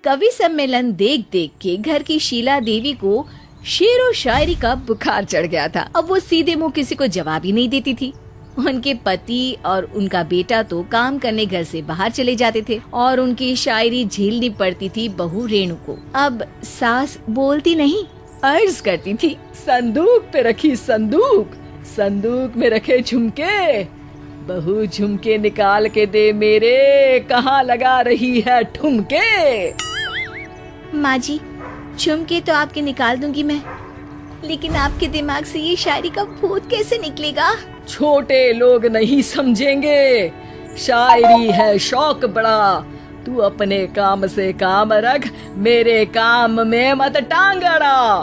कवि सम्मेलन देख देख के घर की शीला देवी को शेर व शायरी का बुखार चढ़ गया था। अब वो सीधे मुंह किसी को जवाब ही नहीं देती थी। उनके पति और उनका बेटा तो काम करने घर से बाहर चले जाते थे और उनकी शायरी झेलनी पड़ती थी बहू रेणु को। अब सास बोलती नहीं, अर्ज करती थी, संदूक पे रखी संदूक, संदूक में रखे झुमके, बहू झुमके निकाल के दे मेरे, कहाँ लगा रही है ठुमके। माँ जी, झुमके तो आपके निकाल दूंगी मैं, लेकिन आपके दिमाग से ये शायरी का भूत कैसे निकलेगा? छोटे लोग नहीं समझेंगे, शायरी है शौक बड़ा, तू अपने काम से काम रख, मेरे काम में मत टांग अड़ा।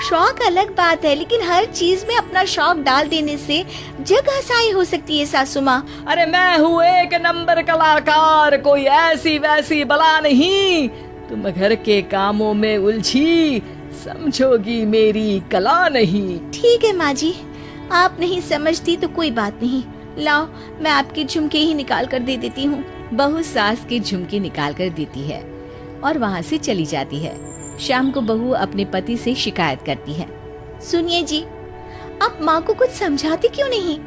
शौक अलग बात है, लेकिन हर चीज में अपना शौक डाल देने से जग हसाई हो सकती है सासू माँ। अरे मैं हूँ एक नंबर कलाकार, कोई ऐसी वैसी बला नहीं, तुम घर के कामों में उलझी, समझोगी मेरी कला नहीं। ठीक है माँ जी, आप नहीं समझती तो कोई बात नहीं, लाओ मैं आपके झुमके ही निकाल कर दे देती हूँ। बहू सास के झुमके निकाल कर देती है और वहाँ से चली जाती है। शाम को बहू अपने पति से शिकायत करती है, सुनिए जी, आप माँ को कुछ समझाते क्यों नहीं?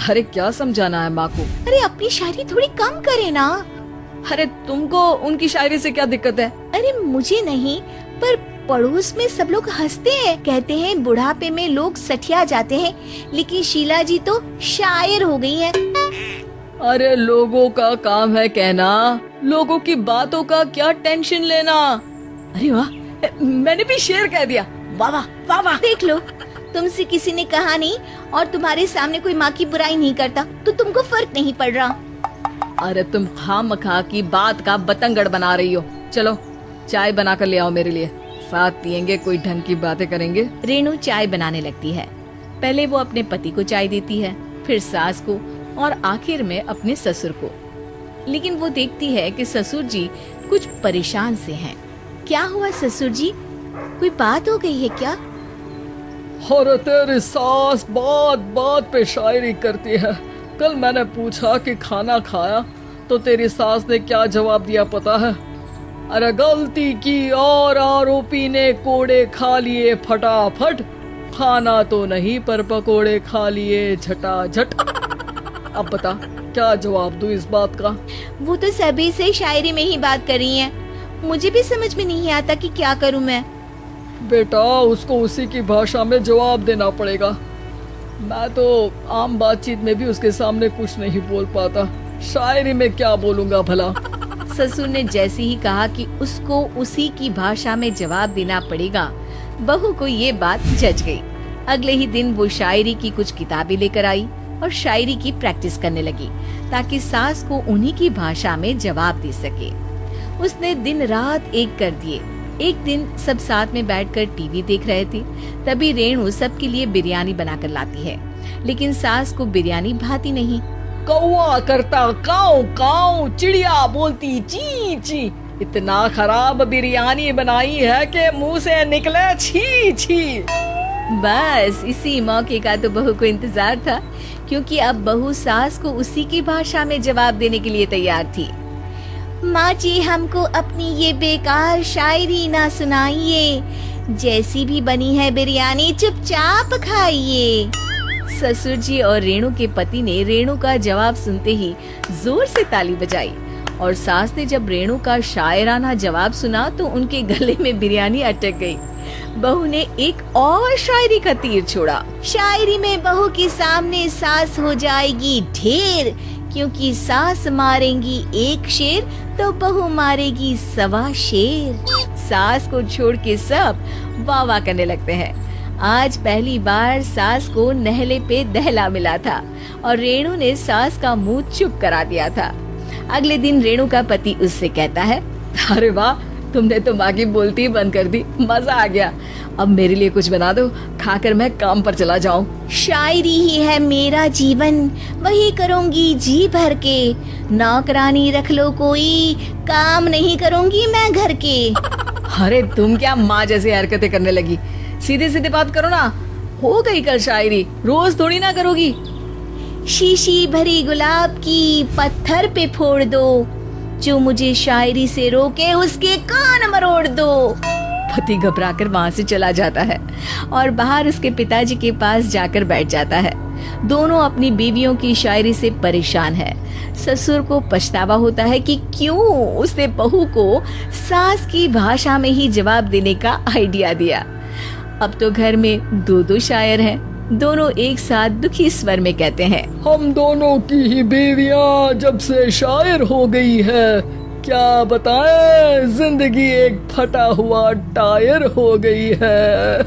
अरे क्या समझाना है माँ को? अरे अपनी शायरी थोड़ी कम करे ना। अरे तुमको उनकी शायरी से क्या दिक्कत है? अरे मुझे नहीं, पर पड़ोस में सब लोग हंसते हैं, कहते हैं बुढ़ापे में लोग सठिया जाते हैं, लेकिन शीला जी तो शायर हो गई हैं। अरे लोगों का काम है कहना, लोगों की बातों का क्या टेंशन लेना। अरे वाह, मैंने भी शेर कह दिया, वाह वाह वाह वाह। देख लो, तुमसे किसी ने कहा नहीं और तुम्हारे सामने कोई माँ की बुराई नहीं करता तो तुमको फर्क नहीं पड़ रहा। अरे तुम खामखा की बात का बतंगड़ बना रही हो। चलो चाय बना कर ले आओ मेरे लिए, साथ पियेंगे, कोई ढंग की बातें करेंगे। रेणु चाय बनाने लगती है। पहले वो अपने पति को चाय देती है, फिर सास को और आखिर में अपने ससुर को। लेकिन वो देखती है कि ससुर जी कुछ परेशान से हैं। क्या हुआ ससुर जी, कोई बात हो गई है क्या? अरे तेरी सास बात बात पे शायरी करती है। कल मैंने पूछा कि खाना खाया तो तेरी सास ने क्या जवाब दिया पता है? अरे गलती की और आरोपी ने कोड़े खा लिए फटाफट, खाना तो नहीं पर पकोड़े खा लिए झटाझट। अब बता क्या जवाब दूं इस बात का? वो तो सभी से शायरी में ही बात कर रही हैं। मुझे भी समझ में नहीं आता कि क्या करूं मैं। बेटा उसको उसी की भाषा में जवाब देना पड़ेगा। मैं तो आम बातचीत में भी उसके सामने कुछ नहीं बोल पाता, शायरी में क्या बोलूंगा भला। ससुर ने जैसे ही कहा कि उसको उसी की भाषा में जवाब देना पड़ेगा, बहू को ये बात जच गई। अगले ही दिन वो शायरी की कुछ किताबें लेकर आई और शायरी की प्रैक्टिस करने लगी ताकि सास को उन्हीं की भाषा में जवाब दे सके। उसने दिन रात एक कर दिए। एक दिन सब साथ में बैठकर टीवी देख रहे थे, तभी रेणु सबके लिए बिरयानी बनाकर लाती है, लेकिन सास को बिरयानी भाती नहीं। कौवा करता काऊ काऊ, चिड़िया बोलती ची ची, इतना खराब बिरयानी बनाई है कि मुंह से निकले छी छी। बस इसी मौके का तो बहू को इंतजार था, क्योंकि अब बहू सास को उसी की भाषा में जवाब देने के लिए तैयार थी। माँ जी, हमको अपनी ये बेकार शायरी ना सुनाइए, जैसी भी बनी है बिरयानी चुपचाप खाइए। ससुर जी और रेणु के पति ने रेणु का जवाब सुनते ही जोर से ताली बजाई और सास ने जब रेणु का शायराना जवाब सुना तो उनके गले में बिरयानी अटक गई। बहू ने एक और शायरी का तीर छोड़ा। शायरी में बहू के सामने सास हो जाएगी ढेर, क्योंकि सास मारेंगी एक शेर तो बहू मारेगी 1.25 शेर। सास को छोड़ के सब वाह वाह करने लगते हैं। आज पहली बार सास को नहले पे दहला मिला था और रेणु ने सास का मुंह चुप करा दिया था। अगले दिन रेणु का पति उससे कहता है, अरे वाह, तुमने तो माँ की बोलती ही बंद कर दी, मजा आ गया। अब मेरे लिए कुछ बना दो, खाकर मैं काम पर चला जाऊं। शायरी ही है मेरा जीवन, वही करूंगी जी भर के, नौकरानी रख लो कोई, काम नहीं करूंगी मैं घर के। अरे तुम क्या माँ जैसी हरकतें करने लगी, सीधे सीधे बात करो ना। हो गई कल शायरी, रोज थोड़ी ना करोगी। शीशी भरी गुलाब की पत्थर पे फोड़ दो, जो मुझे शायरी से रोके उसके कान मरोड़ दो। पति घबराकर वहां से चला जाता है और बाहर उसके पिताजी के पास जाकर बैठ जाता है। दोनों अपनी बीवियों की शायरी से परेशान है। ससुर को पछतावा होता है कि क्यों उसने बहू को सास की भाषा में ही जवाब देने का आइडिया दिया। अब तो घर में दो शायर हैं। दोनों एक साथ दुखी स्वर में कहते हैं, हम दोनों की ही बीवियां जब से शायर हो गई है, क्या बताएं, जिंदगी एक फटा हुआ टायर हो गई है।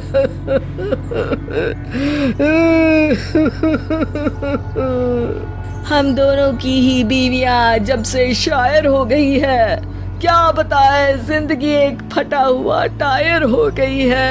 हम दोनों की ही बीवियां जब से शायर हो गई है, क्या बताएं, जिंदगी एक फटा हुआ टायर हो गई है।